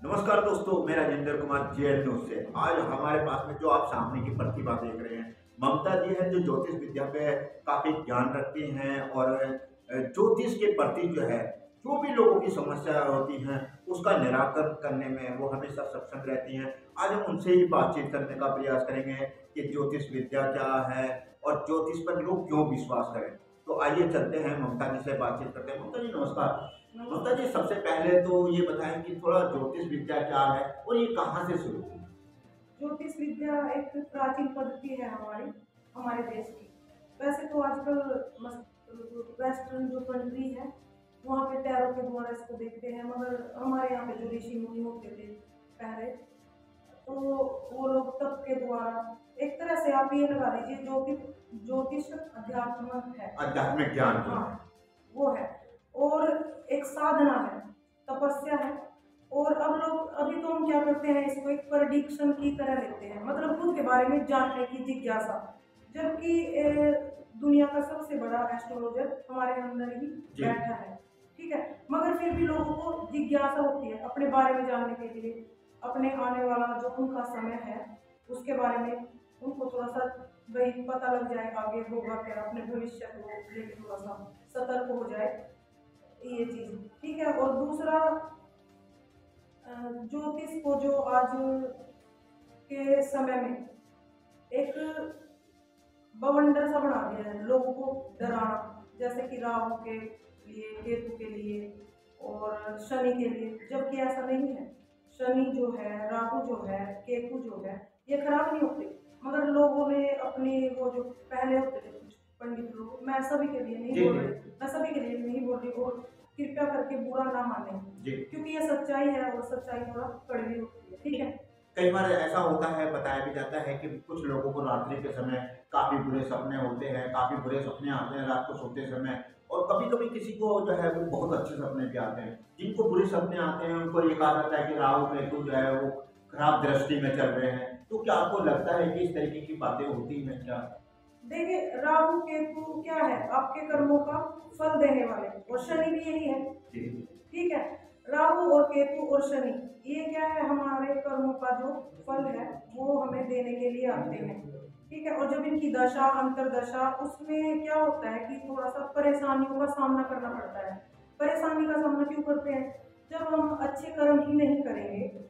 नमस्कार दोस्तों, मैं राजेंद्र कुमार जेएल न्यूज से। आज हमारे पास में जो आप सामने की प्रतिभा देख रहे हैं, ममता जी है, जो ज्योतिष विद्या पे काफी ज्ञान रखती हैं और ज्योतिष के प्रति जो है, जो भी लोगों की समस्या होती हैं उसका निराकरण करने में वो हमेशा सक्षम रहती हैं। आज हम उनसे ही बातचीत करने का प्रयास करेंगे कि ज्योतिष विद्या क्या है और ज्योतिष पर लोग क्यों विश्वास करें। तो आइए चलते हैं, ममता जी से बातचीत करते हैं। ममता जी नमस्कार। ममता जी, सबसे पहले तो ये बताएं कि थोड़ा ज्योतिष विद्या क्या है और ये कहाँ से शुरू हुई? ज्योतिष विद्या एक प्राचीन पद्धति है हमारे देश की। वैसे तो आजकल वेस्टर्न जो कंट्री है वहाँ पे टैरो के द्वारा इसको देखते हैं, मगर हमारे यहाँ पे जो ऋषि मुनि होते थे पहले, तो वो लोग तप के द्वारा, एक तरह से आप ये लगा लीजिए ज्योतिष अध्यात्म है। आध्यात्मिक ज्ञान जो हाँ, है। वो है। और एक साधना है, तपस्या है। और अभी तो हम क्या करते हैं, इसको एक प्रडिक्शन की तरह लेते हैं, मतलब खुद के बारे में जानने की जिज्ञासा। जबकि दुनिया का सबसे बड़ा एस्ट्रोलॉजर हमारे अंदर ही जी। बैठा है, ठीक है। मगर फिर भी लोगों को जिज्ञासा होती है अपने बारे में जानने के लिए, अपने आने वाला जो उनका समय है उसके बारे में उनको थोड़ा सा वही पता लग जाए, आगे होगा क्या, अपने भविष्य को लेकर थोड़ा सा सतर्क हो जाए, ये चीज, ठीक है। और दूसरा, ज्योतिष को जो आज के समय में एक बवंडर सा बना दिया है, लोगों को डराना, जैसे कि राहु के लिए, केतु के लिए और शनि के लिए। जबकि ऐसा नहीं है। शनि जो है, राहु जो है, केतु जो है, ये खराब नहीं होते, मगर लोगों ने अपने वो जो पहले होते थे कुछ पंडित लोग, मैं सभी के लिए नहीं बोल रही, मैं सभी के लिए नहीं बोल रही, और कृपया करके बुरा ना माने, क्योंकि ये सच्चाई है और सच्चाई थोड़ा कड़वी होती है, ठीक है। कई बार ऐसा होता है, बताया भी जाता है कि कुछ लोगों को रात्रि के समय काफी बुरे सपने होते हैं, काफी बुरे सपने आते हैं रात को सोते समय। और कभी कभी किसी को जो है वो बहुत अच्छे सपने भी आते हैं। जिनको बुरे सपने आते हैं उनको ये कहा जाता है कि राहु केतु जो है वो खराब दृष्टि में चल रहे हैं। तो क्या आपको लगता है कि इस तरीके की बातें होती हैं क्या? देखिए, राहु केतु क्या है, आपके कर्मों का फल देने वाले, और शनि भी यही है, ठीक है। राहु और केतु और शनि, ये क्या है, हमारे कर्मों का जो फल है वो हमें देने के लिए आते हैं, ठीक है। और जब इनकी दशा, अंतरदशा, उसमें क्या होता है कि थोड़ा सा परेशानियों का सामना करना पड़ता है। परेशानी का सामना क्यों करते हैं? जब हम अच्छे कर्म ही नहीं करेंगे,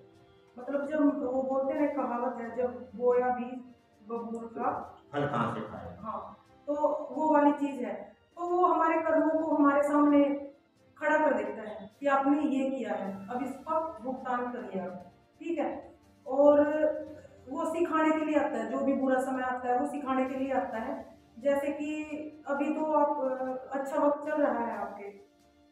मतलब जब वो बोलते हैं, कहावत है, जब बोया बीज बबूल का फल कहाँ से खाए। हाँ, तो वो वाली चीज है। तो वो हमारे कर्मों को हमारे सामने खड़ा कर देता है कि आपने ये किया है, अब इसका भुगतान करिए आप, ठीक है। और वो सिखाने के लिए आता है, जो भी बुरा समय आता है वो सिखाने के लिए आता है। जैसे कि अभी तो आप अच्छा वक्त चल रहा है आपके,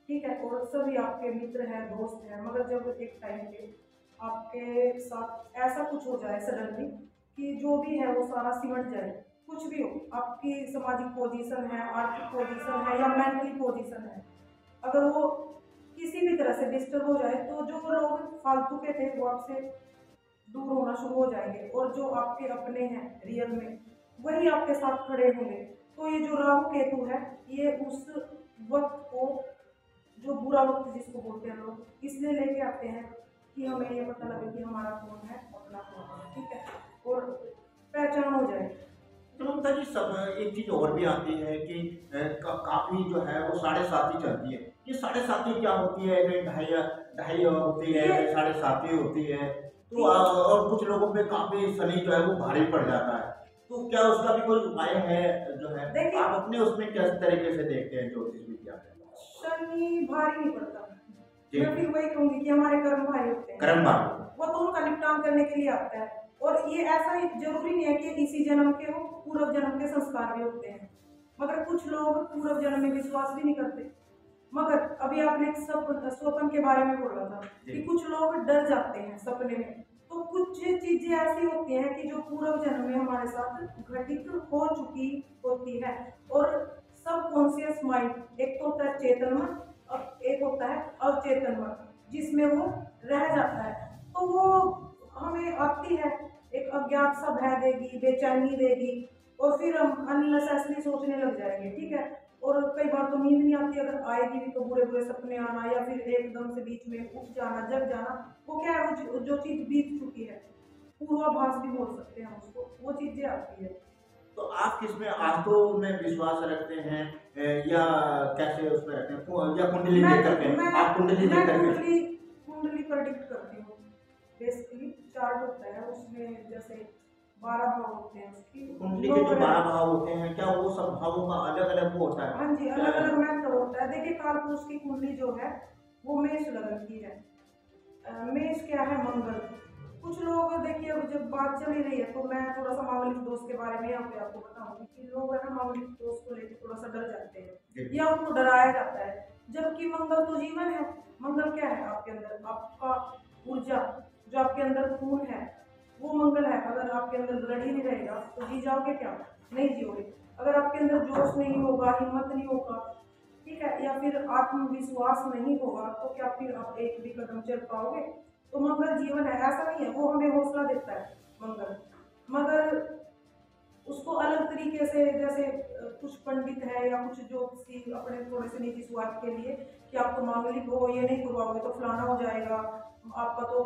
ठीक है, और सभी आपके मित्र हैं, दोस्त हैं, मगर जब एक टाइम पे आपके साथ ऐसा कुछ हो जाए सडनली कि जो भी है वो सारा सिमट जाए, कुछ भी हो, आपकी सामाजिक पोजीशन है, आर्थिक पोजीशन है या मेंटली पोजीशन है, अगर वो किसी भी तरह से डिस्टर्ब हो जाए, तो जो लोग फालतू के थे वो आपसे दूर होना शुरू हो जाएंगे, और जो आपके अपने हैं रियल में वही आपके साथ खड़े होंगे। तो ये जो राहु केतु है, ये उस वक्त को, जो बुरा वक्त जिसको बोलते हैं लोग, इसलिए लेके आते हैं कि हमें ये पता लगे कि हमारा कौन है, अपना कौन है, ठीक है, और पहचान हो जाए। तो ममता जी, सब एक चीज और भी आती है कि काफी जो है वो साढ़े साथी चलती है। ये साढ़े साथी क्या होती है? कहीं ढाई ढाई होती है, कहीं साढ़े साथी होती है। तो और कुछ लोगों पे काफी शनि जो है वो भारी पड़ जाता है। तो क्या उसका भी कोई उपाय है जो है? देखिए, आप अपने उसमें किस तरीके से देखते हैं ज्योतिष विद्या में? शनि भारी नहीं पड़ता। जी। मैं फिर वही कहूंगी कि हमारे कर्म भारी होते हैं, कर्म भारी। वो तो उनका निपटान करने के लिए आता है। और ये ऐसा ही जरूरी नहीं है कि इसी जन्म के हो, पूर्व जन्म के संस्कार भी होते हैं। मगर कुछ लोग पूर्व जन्म में विश्वास भी नहीं करते। मगर अभी आपने एक स्वप्न के बारे में बोला था कि कुछ लोग डर जाते हैं सपने में, तो कुछ चीजें ऐसी होती हैं कि जो पूर्व जन्म में हमारे साथ घटित हो चुकी होती है। और सब कॉन्शियस माइंड, एक तो होता है चेतन मन और एक होता है अवचेतन मन, जिसमें वो रह जाता है। तो वो हमें आती है, एक अज्ञात सा भय देगी, बेचैनी देगी, और फिर हम अननेसेसरी सोचने लग जाएंगे, ठीक है। और कई बार तो नींद नहीं आती, अगर आएगी भी तो बुरे बुरे सपने आना या फिर एकदम से बीच में उठ जाना, जग जाना। वो क्या है, वो जो चीज़ बीत चुकी है, पूर्वाभास भी बोल सकते हैं उसको, वो चीज़ें आती है। तो आप किसमें आंखों में विश्वास रखते हैं या कैसे उसमें रखते हैं या कुंडली मैं देख करके? आप कुंडली मैं देख करके कुंडली कुंडली प्रेडिक्ट करती हूँ। बेसिकली चार्ट होता है, उसमें जैसे 12 भाव होते हैं उसकी, कुंडली के नौ जो ग्रह। 12 भाव होते हैं, क्या वो सब भावों का अलग अलग वो होता है? हाँ जी, अलग अलग मेथड होता है। देखिए कालपुरुष की कुंडली जो है वो मेष लगन की है। मेष क्या है, मंगल। कुछ लोग देखिए, अब जब बात चल ही रही है तो मैं थोड़ा सा मांगलिक दोष के बारे में यहाँ पे आपको बताऊंगी कि लोग है ना मांगलिक दोष को लेकर थोड़ा सा डर जाते हैं या उनको डराया जाता है, जबकि मंगल तो जीवन है। मंगल क्या है, आपके अंदर आपका ऊर्जा, जो आपके अंदर खून है, वो मंगल है। अगर आपके अंदर ब्लड ही नहीं रहेगा तो जी जाओगे क्या? नहीं जियोगे। अगर आपके अंदर जोश नहीं होगा, हिम्मत नहीं होगा, ठीक है, या फिर आत्मविश्वास नहीं होगा, तो क्या फिर आप एक भी कदम चल पाओगे? तो मंगल जीवन है, ऐसा नहीं है, वो हमें हौसला देता है मंगल। मगर उसको अलग तरीके से, जैसे कुछ पंडित है या कुछ ज्योतिषी अपने थोड़े से निजी स्वार्थ के लिए कि आप तो मांगलिक हो, ये नहीं करवाओगे तो फलाना हो जाएगा, आपका तो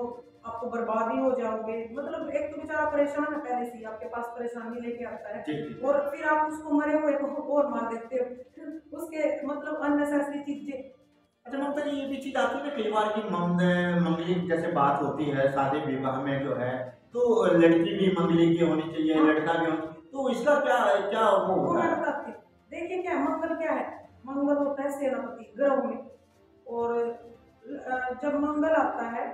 आपको बर्बाद ही हो जाओगे। मतलब एक तो बेचारा परेशान है पहले से ही, आपके पास परेशानी लेके आता है, ठीक। और फिर आप उसको मरे हुए को और मार देते हो उसके, मतलब अननेसेसरी चीजें। अच्छा ममता जी, ये भी चीज आती है ना कई बार की मंगलिक जैसे बात होती है शादी विवाह में जो है, तो लड़की भी मंगलिक की होनी चाहिए, हाँ, लड़का भी होना, तो इसका क्या क्या वो वो होता मैं है? बताती हूँ। देखिए क्या है, मंगल क्या है, मंगल होता है सेनापति ग्रह में। और जब मंगल आता है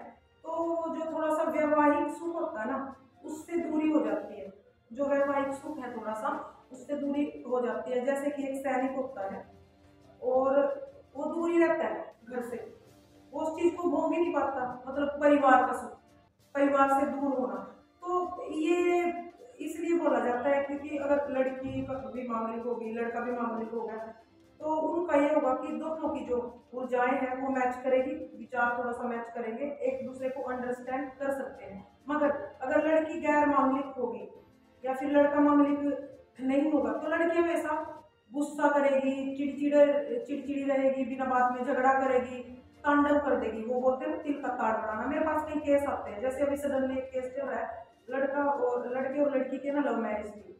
तो जो थोड़ा सा वैवाहिक सुख होता है ना, उससे दूरी हो जाती है। जो वैवाहिक सुख है थोड़ा सा, उससे दूरी हो जाती है। जैसे कि एक सैनिक होता है और वो दूरी रहता है घर से, वो उस चीज को भोग ही नहीं पाता, मतलब परिवार का सुख, परिवार से दूर होना। तो ये इसलिए बोला जाता है क्योंकि अगर लड़की भी मांगलिक होगी, लड़का भी मांगलिक होगा, तो उनका ये होगा कि दोनों की जो ऊर्जाएं हैं वो मैच करेगी, विचार थोड़ा सा मैच करेंगे, एक दूसरे को अंडरस्टैंड कर सकते हैं। मगर अगर लड़की गैर मांगलिक होगी या फिर लड़का मांगलिक नहीं होगा, तो लड़की हमेशा गुस्सा करेगी, चिड़चिड़ी रहेगी, बिना बात में झगड़ा करेगी, तांडव कर देगी। वो बोलते हैं तिल का ताड़ बढ़ाना। मेरे पास कई केस आते हैं, जैसे अभी सडन में एक केस चल रहा है, लड़के और लड़की के ना लव मैरिज थी,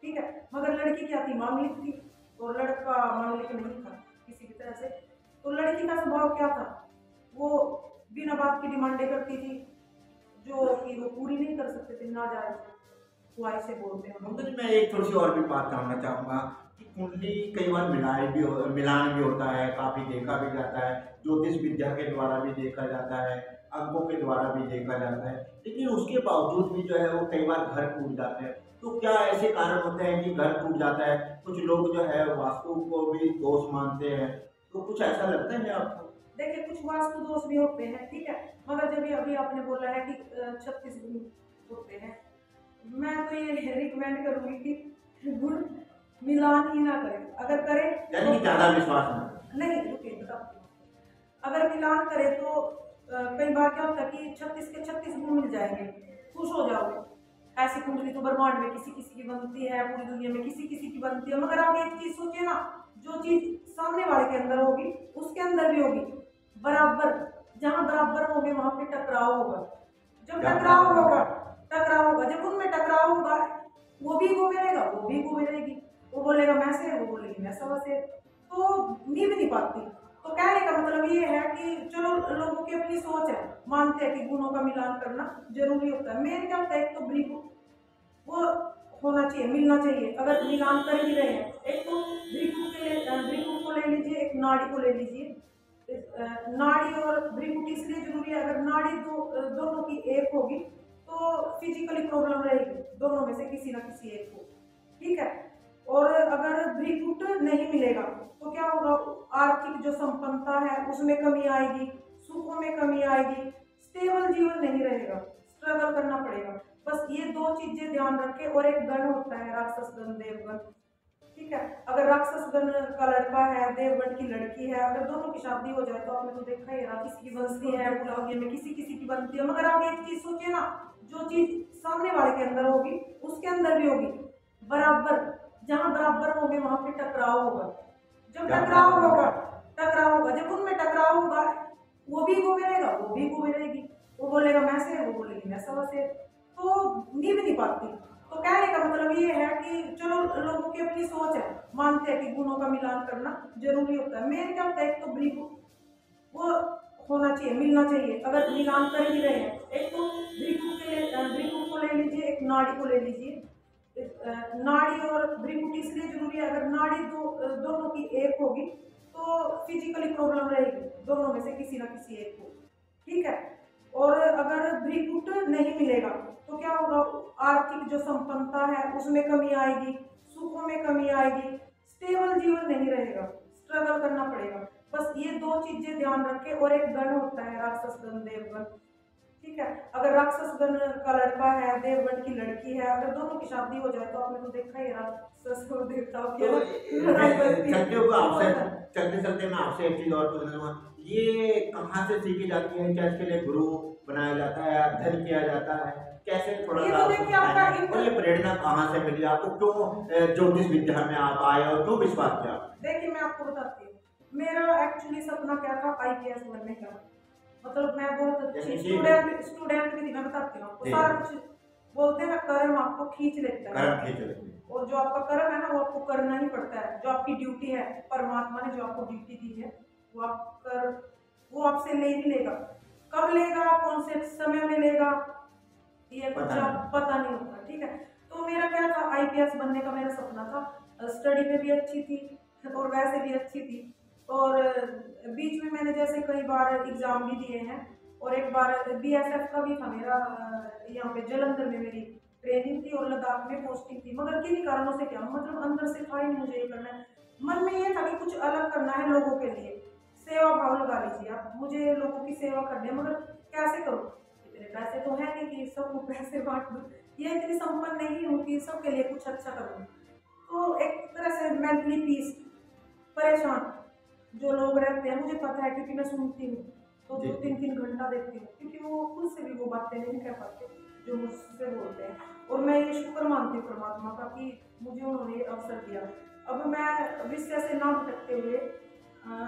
ठीक है, मगर लड़की क्या थी, मांगलिक थी, और लड़का मांगलिक नहीं था किसी भी तरह से। तो लड़की का स्वभाव क्या था, वो बिना बात की डिमांडें करती थी जो कि वो पूरी नहीं कर सकते थे, ना जायज ख्वाहिशें बोलते हैं हम ममता लोग। जी, मैं एक थोड़ी सी और भी बात जानना चाहूंगा कि कुंडली कई बार मिलान भी होता है, काफी देखा भी जाता है, ज्योतिष विद्या के द्वारा भी देखा जाता है, अंकों के द्वारा भी देखा जाता है, लेकिन उसके बावजूद भी जो है वो कई बार घर टूट जाते हैं। तो क्या ऐसे कारण होते हैं कि घर टूट जाता है? कुछ लोग जो है वास्तु को भी दोष मानते हैं, तो कुछ ऐसा लगता है आपको? देखिए कुछ वास्तु दोष भी होते हैं, ठीक है, मगर जब अभी आपने बोला है कि 36 गुण होते हैं, मैं तो ये रिकमेंड करूंगी कि गुण मिलान ही ना करें। अगर करें यानी कि ज्यादा विश्वास नहीं। नहीं, रुकिए बताती हूँ। अगर मिलान करें तो कई बार क्या होता है कि 36 के 36 गुण मिल जाएंगे, खुश हो जाओगे। ऐसी कुंडली तो ब्रह्मांड में किसी किसी की बनती है, पूरी दुनिया में किसी किसी की बनती है, मगर आप एक चीज सोचिए ना, जो चीज सामने वाले के अंदर होगी उसके अंदर भी होगी बराबर। जहां बराबर होंगे वहां पे टकराव होगा। जब टकराव होगा, जब उनमें टकराव होगा, वो भी गो रहेगा, वो भी गो रहेगी, वो बोलेगा मैं से, वो बोलेगी मैं सवा से, तो निभ नहीं पाती। तो कहने का मतलब ये है कि चलो लोगों की अपनी सोच है, मानते हैं कि गुणों का मिलान करना जरूरी होता है। मेन क्या होता है, एक तो ब्रीफ वो होना चाहिए, मिलना चाहिए। अगर मिलान कर ही रहे हैं, एक तो ब्रीफ को ले लीजिए, एक नाड़ी को ले लीजिए। नाड़ी और ब्रीफ इसलिए जरूरी है, अगर नाड़ी दोनों की एक होगी तो फिजिकली प्रॉब्लम रहेगी दोनों में से किसी ना किसी एक को, ठीक है। और अगर ब्रीफ नहीं मिलेगा तो क्या होगा, आर्थिक जो संपन्नता है उसमें कमी आएगी, सुखों में कमी आएगी, स्टेबल जीवन नहीं रहेगा, स्ट्रगल करना पड़ेगा। बस ये दो चीजें ध्यान रखें। और एक गण होता है, राक्षस गण, देवगण, ठीक है। अगर राक्षस गण का लड़का है, देवगण की लड़की है, अगर दोनों की शादी हो जाए तो आपने तो देखा ही है, किसी की बनती है बुलाविये में, किसी किसी की बनती है। मगर आप एक चीज सोचिए ना, जो चीज सामने वाले के अंदर होगी उसके अंदर भी होगी बराबर। जहां बराबर होंगे वहां पे टकराव होगा। जब टकराव होगा, जब उनमें टकराव होगा, वो भी ईगो में रहेगा, वो भी ईगो में रहेगी, वो बोलेगा मैं से, वो बोलेगी मैं सवा से, तो निभ नहीं पाती। तो कहने का मतलब ये है कि चलो लोगों की अपनी सोच है, मानते हैं कि गुणों का मिलान करना जरूरी होता है। मेरे क्या होता है, एक तो ब्रीफ वो होना चाहिए, मिलना चाहिए। अगर मिलान कर ही रहे हैं, एक तो ब्रीफ को ले लीजिए, एक नाड़ी को ले लीजिए। नाड़ी और ब्रीफ इसलिए जरूरी है, अगर नाड़ी दोनों की एक होगी तो फिजिकली प्रॉब्लम रहेगी, दोनों में से किसी ना किसी एक को, ठीक है। और अगर ब्रीफ नहीं मिलेगा तो क्या होगा, आर्थिक जो संपन्नता है उसमें कमी आएगी, सुखों में कमी आएगी, स्टेबल जीवन नहीं रहेगा, स्ट्रगल करना पड़ेगा। बस ये दो चीजें ध्यान रखें। और एक गण होता है राक्षस गण, देवगण, ठीक है। अगर राक्षस गण का लड़का है, देवगण की लड़की है, अगर दोनों की शादी हो जाए तो आपने तो देखा ही राक्षस और देवताओं की लड़ाई बनती है। चलते चलते मैं आपसे एक चीज और पूछना चाहूंगा, ये कहाँ से सीखी जाती है? क्या इसके लिए गुरु बनाया जाता है, अध्ययन किया जाता है, कैसे? थोड़ा ये तो देखिए आपका और ये प्रेरणा कहाँ से मिली आपको? क्यों ज्योतिष विद्या में आप आए और क्यों विश्वास किया? देखिए मैं आपको बताती हूँ, मेरा एक्चुअली सपना क्या था, IPS बनने का। मतलब मैं बहुत अच्छी स्टूडेंट भी थी, मैं बताती हूँ आपको सारा कुछ। बोलते हैं ना, कर्म आपको खींच लेता है, और जो आपका कर्म है ना वो आपको करना ही पड़ता है। जो आपकी ड्यूटी है, परमात्मा ने जो आपको ड्यूटी दी है वो आपसे ले ही लेगा। कब लेगा, कौन से समय में लेगा, ये कुछ पता नहीं होता, ठीक है। तो मेरा क्या था, IPS बनने का मेरा सपना था। स्टडी में भी अच्छी थी और वैसे भी अच्छी थी। और बीच में मैंने जैसे कई बार एग्जाम भी दिए हैं, और एक बार BSF का भी था मेरा, यहाँ पे जालंधर में मेरी ट्रेनिंग थी और लद्दाख में पोस्टिंग थी। मगर किन्हीं कारणों से क्या, मतलब अंदर से था ही नहीं मुझे ये करना है। मन में ये था कि कुछ अलग करना है लोगों के लिए, सेवा भाव लगा लीजिए आप, मुझे लोगों की सेवा करनी है। मगर कैसे करूँ, इतने पैसे तो है नहीं कि सबको पैसे बांट दूँ, ये इतनी संपन्न नहीं हूँ कि सबके लिए कुछ अच्छा करूँ। तो एक तरह से मेंटली पीस, परेशान जो लोग रहते हैं, मुझे पता है क्योंकि मैं सुनती हूँ, तो 2-3 घंटा देखती हूँ, क्योंकि वो खुद से भी वो बातें नहीं कह पाते जो मुझसे बोलते हैं। और मैं ये शुक्र मानती हूँ परमात्मा का कि मुझे उन्होंने ये अवसर दिया। अब मैं विषय से ना भटकते हुए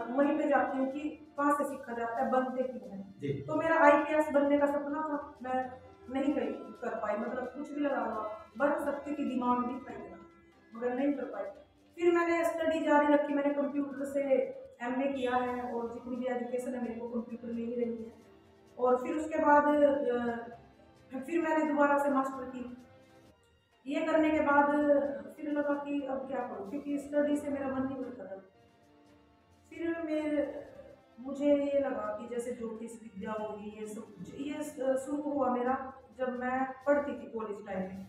वहीं पे जाती हूँ कि कहाँ से सीखा जाता है, बनते क्यों है। तो मेरा IPS बनने का सपना था, मैं नहीं कर पाई, मतलब कुछ भी लगा हुआ बन सकती थी, दिमाग भी था, मगर नहीं कर पाई। फिर मैंने स्टडी जारी रखी, मैंने कंप्यूटर से MA किया है, और जितनी भी एजुकेशन है मेरे को कंप्यूटर में ही रही है। और फिर उसके बाद फिर मैंने दोबारा से मास्टर की। ये करने के बाद फिर लगा कि अब क्या करूँ, क्योंकि स्टडी से मेरा मन नहीं भरता था। फिर मुझे ये लगा कि जैसे ज्योतिष विद्या होगी, ये सब कुछ ये शुरू हुआ मेरा जब मैं पढ़ती थी कॉलेज टाइम में,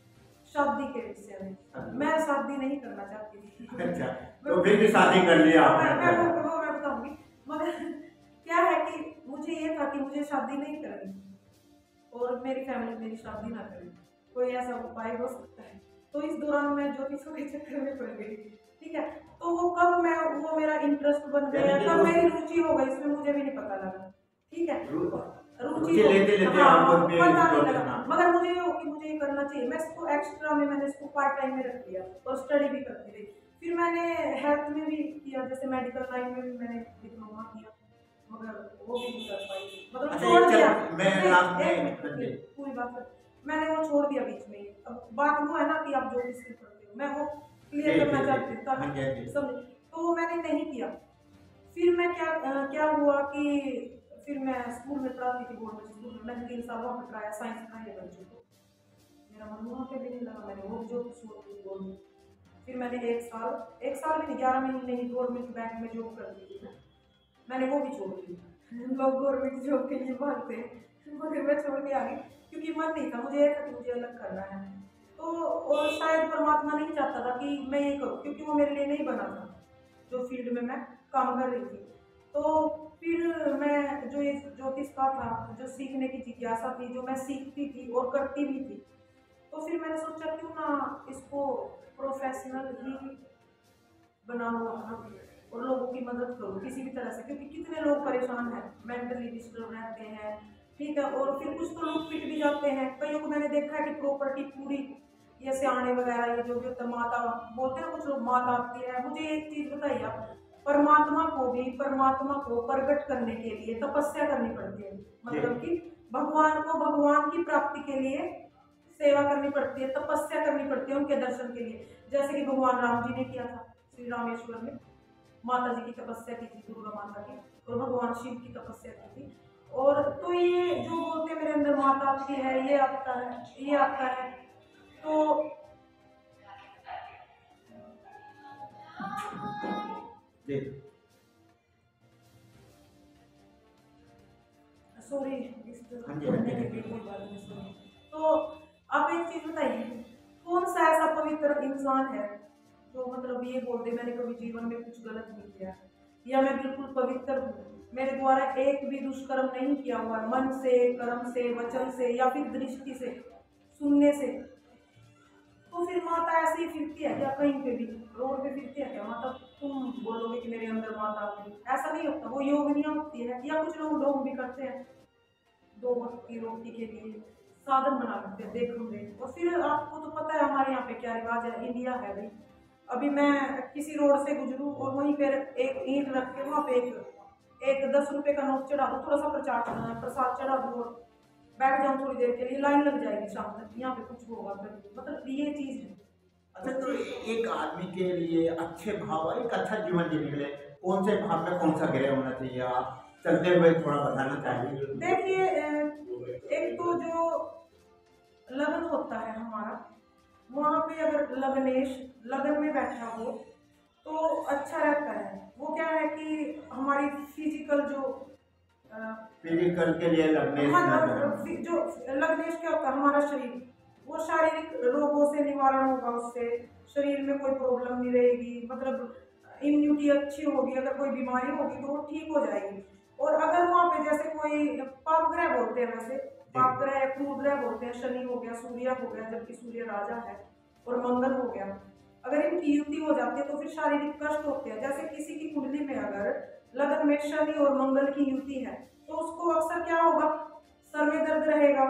शादी के विषय में। मैं शादी नहीं करना चाहती थी। अच्छा, तो फिर भी शादी कर लिया मैं बताऊंगी। मगर क्या है कि मुझे ये था कि मुझे शादी नहीं करनी, और मेरी फैमिली मेरी शादी ना करे, कोई ऐसा उपाय हो सकता है। तो इस दौरान मैं ज्योतिषों के चक्कर में पड़ गई, ठीक है। तो वो मेरा इंटरेस्ट बन गया, कब मेरी रुचि हो गई इसमें मुझे भी नहीं पता लगा, ठीक है। रुचि लेते पता नहीं लगा, मगर मुझे ये हो कि मुझे ये करना चाहिए। मैं इसको एक्स्ट्रा में, मैंने इसको पार्ट टाइम में रख लिया और स्टडी भी करती रही। फिर मैंने हेल्थ में भी किया, जैसे मेडिकल लाइन में भी मैंने डिप्लोमा किया, मगर वो भी नहीं कर पाई, मतलब छोड़ दिया। पूरी बात मैंने वो छोड़ दिया बीच में। अब बात वो है ना कि आप जो भी करते हो, मैं वो क्लियर करना चाहती हूँ, समझ। तो मैंने नहीं किया। फिर मैं क्या हुआ कि फिर मैं स्कूल में पढ़ाती थी, बोर्ड में स्कूल में मैंने 3 साल वहाँ पर पढ़ाया, साइंस पढ़ाई है बच्चों को। मेरा मन वहाँ पे भी नहीं लगा, मैंने वो जॉब छोड़ दी बोर्ड में। फिर मैंने 1 साल भी नहीं, 11 महीने ही गवर्नमेंट बैंक में जॉब कर दी थी, मैंने वो भी छोड़ दी। लोग गवर्नमेंट जॉब के लिए भागते हैं, मगर मैं छोड़ के आ गई, क्योंकि मन नहीं था, मुझे था कि मुझे अलग करना है। तो और शायद परमात्मा नहीं चाहता था कि मैं ये करूँ, क्योंकि वो मेरे लिए नहीं बना था जो फील्ड में मैं काम कर रही थी। तो फिर मैं जो ये ज्योतिष का था, जो सीखने की जिज्ञासा थी, जो मैं सीखती थी और करती भी थी, तो फिर मैंने सोचा क्यों ना इसको प्रोफेशनल ही बना हुआ और लोगों की मदद करूँ किसी भी तरह से, क्योंकि कितने लोग परेशान हैं, मेंटली डिस्टर्ब रहते हैं, ठीक है। और फिर कुछ तो लोग पिट भी जाते हैं, कईयों को मैंने देखा है कि प्रॉपर्टी पूरी, ये सियाने वगैरह, ये जो भी होता है, माता बोलते हैं कुछ लोग, माता आती है। मुझे एक चीज़ बताइए आप, परमात्मा को प्रकट करने के लिए तपस्या करनी पड़ती है। मतलब कि भगवान की प्राप्ति के लिए सेवा करनी पड़ती है, तपस्या करनी पड़ती है उनके दर्शन के लिए। जैसे कि भगवान राम जी ने किया था, श्री रामेश्वर में माता जी की तपस्या की थी, दुर्गा माता की, और भगवान शिव की तपस्या की थी। और तो ये जो बोलते मेरे अंदर माता आपकी है, ये आपका है, तो सॉरी कोई बात नहीं, सॉरी। तो आप एक चीज बताइए, कौन सा ऐसा पवित्र इंसान है जो मतलब ये बोल दे मैंने कभी जीवन में कुछ गलत नहीं किया, या मैं बिल्कुल पवित्र हूँ, मेरे द्वारा एक भी दुष्कर्म नहीं किया हुआ, मन से, कर्म से, वचन से, या फिर दृष्टि से, सुनने से। तो फिर माता ऐसे ही फिरती है क्या? कहीं पे भी रोड पे फिरती है क्या माता? तुम बोलोगे कि मेरे अंदर माता होती, ऐसा नहीं होता। वो योगिनियाँ होती है, या कुछ लोग भी करते हैं, 2 वक्त की रोटी के लिए साधन बना लेते हैं, देख। और फिर आपको तो पता है हमारे यहाँ पे क्या रिवाज है, इंडिया है भाई। अभी मैं किसी रोड से गुजरूँ और वहीं पर एक ईंट रख के वहाँ पे एक 10 रुपये का नोट चढ़ा दो, थोड़ा सा प्रसाद चढ़ा दो और बैठ जाऊँ थोड़ी देर के लिए, लाइन लग जाएगी शाम तक, यहाँ पे कुछ होगा। मतलब ये चीज़ है। अच्छा, तो एक आदमी के लिए अच्छे भाव, एक अच्छा जीवन जीने के लिए कौन से भाव में कौन सा ग्रह होना चाहिए, आप चलते हुए थोड़ा बताना चाहिए? देखिए, एक तो जो लगन होता है हमारा, वहाँ पे अगर लगन में बैठा हो तो अच्छा रहता है। वो क्या है कि हमारी फिजिकल के लिए लगनेश, जो लगनेश क्या होता है, हमारा शरीर, वो शारीरिक रोगों से निवारण होगा, उससे शरीर में कोई प्रॉब्लम नहीं रहेगी, मतलब इम्यूनिटी अच्छी होगी, अगर कोई बीमारी होगी तो वो ठीक हो जाएगी। और अगर वहाँ पे जैसे कोई पाप ग्रह बोलते हैं, वैसे पाप ग्रह या क्रूर ग्रह बोलते हैं, शनि हो गया, सूर्य हो गया, जबकि सूर्य राजा है, और मंगल हो गया, अगर इनकी युति हो जाती है तो फिर शारीरिक कष्ट होते हैं। जैसे किसी की कुंडली में अगर लगन में शनि और मंगल की युति है तो उसको अक्सर क्या होगा, सर में दर्द रहेगा,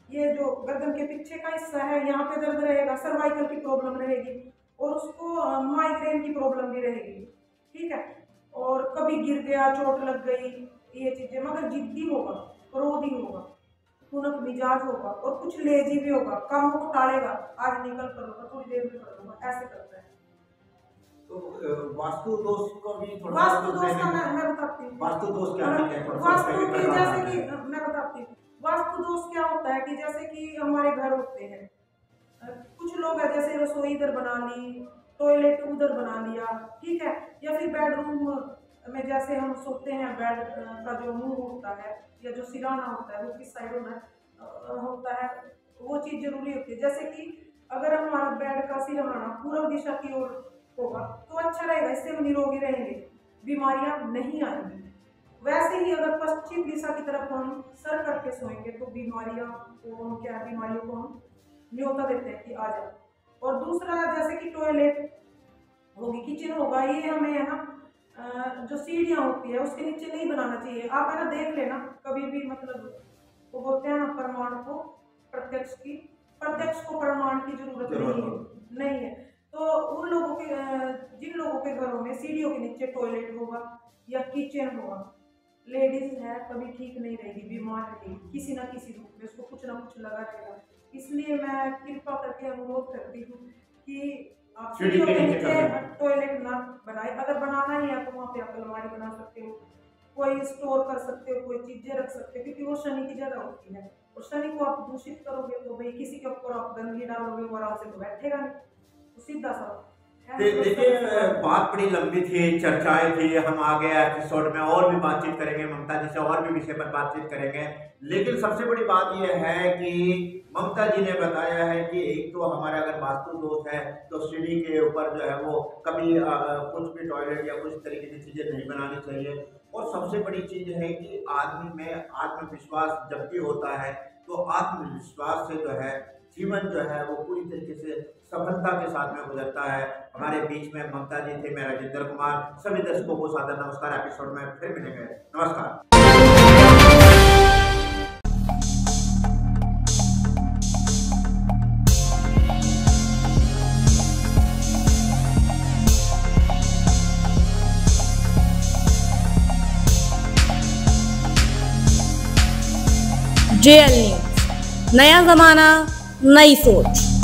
ये जो गर्दन के पीछे का हिस्सा है यहाँ पे दर्द रहेगा, सर्वाइकल की प्रॉब्लम रहेगी, और उसको माइग्रेन की प्रॉब्लम भी रहेगी, ठीक है। और कभी गिर गया, चोट लग गई, ये चीजें। मगर जिद्दी होगा, क्रोधी होगा, खुनक मिजाज होगा, और कुछ लेजी भी होगा, कामों को टालेगा, आज निकल कर लूंगा, थोड़ी देर में कर लूंगा, ऐसे करता है। तो वास्तु दोष को भी थोड़ा, वास्तु दोष का मैं बताती हूँ। वास्तु दोष क्या है? वास्तु की जैसे कि मैं बताती हूँ, वास्तु दोष क्या होता है कि जैसे कि हमारे घर होते हैं, कुछ लोग है जैसे रसोई इधर बना ली, टॉयलेट उधर बना लिया, ठीक है, या फिर बेडरूम में जैसे हम सोते हैं, बेड का जो मुंह होता है या जो सिराना होता है वो किस साइड होता है, वो चीज़ जरूरी होती है। जैसे कि अगर हमारा बेड का सिराना पूर्व दिशा की ओर होगा तो अच्छा रहेगा, इससे हम निरोगी रहेंगे, बीमारियां नहीं आएंगी। वैसे ही अगर पश्चिम दिशा की तरफ हम सर करके सोएंगे तो बीमारियों को हम न्योता देते हैं कि आ जाए। और दूसरा जैसे कि टॉयलेट होगी, किचन होगा, ये हमें है ना जो सीढ़ियाँ होती है उसके नीचे नहीं बनाना चाहिए। आप है ना देख लेना कभी भी, मतलब वो बोलते हैं ना प्रमाण को प्रत्यक्ष को प्रमाण की जरूरत नहीं है। तो उन लोगों के जिन लोगों के घरों में सीढ़ियों के नीचे टॉयलेट होगा या किचन होगा, लेडीज है कभी ठीक नहीं रहेगी, बीमार रहेगी, किसी ना किसी रूप में उसको कुछ ना कुछ लगा रहेगा। इसलिए मैं कृपा करके अनुरोध करती हूँ कि आप सीढ़ियों के नीचे टॉयलेट ना बनाए। अगर बनाना ही है तो वहाँ पे आप अलमारी बना सकते हो, कोई स्टोर कर सकते हो, कोई चीजें रख सकते हो, क्योंकि वो शनि की जगह होती है। और शनि को आप दूषित करोगे तो भाई किसी के ऊपर आप गंदगी डालोगे, वो आराम से तो बैठेगा नहीं, तो सीधा सा। देखिए, बात बड़ी लंबी थी, चर्चाएं थी, हम आगे एपिसोड में और भी बातचीत करेंगे, ममता जी से और भी विषय पर बातचीत करेंगे। लेकिन सबसे बड़ी बात यह है कि ममता जी ने बताया है कि एक तो हमारे अगर वास्तु दोष है तो सीढ़ी के ऊपर जो है वो कभी कुछ भी टॉयलेट या कुछ तरीके की चीज़ें नहीं बनानी चाहिए। और सबसे बड़ी चीज़ है कि आदमी में आत्मविश्वास जब भी होता है तो आत्मविश्वास से जो है जीवन जो है वो पूरी तरीके से सफलता के साथ में गुजरता है। हमारे बीच में ममता जी थे, मैं राजेंद्र कुमार। सभी दर्शकों को सादर नमस्कार। एपिसोड में फिर मिलेंगे, नमस्कार। JL न्यूज़, नया जमाना, नई सोच।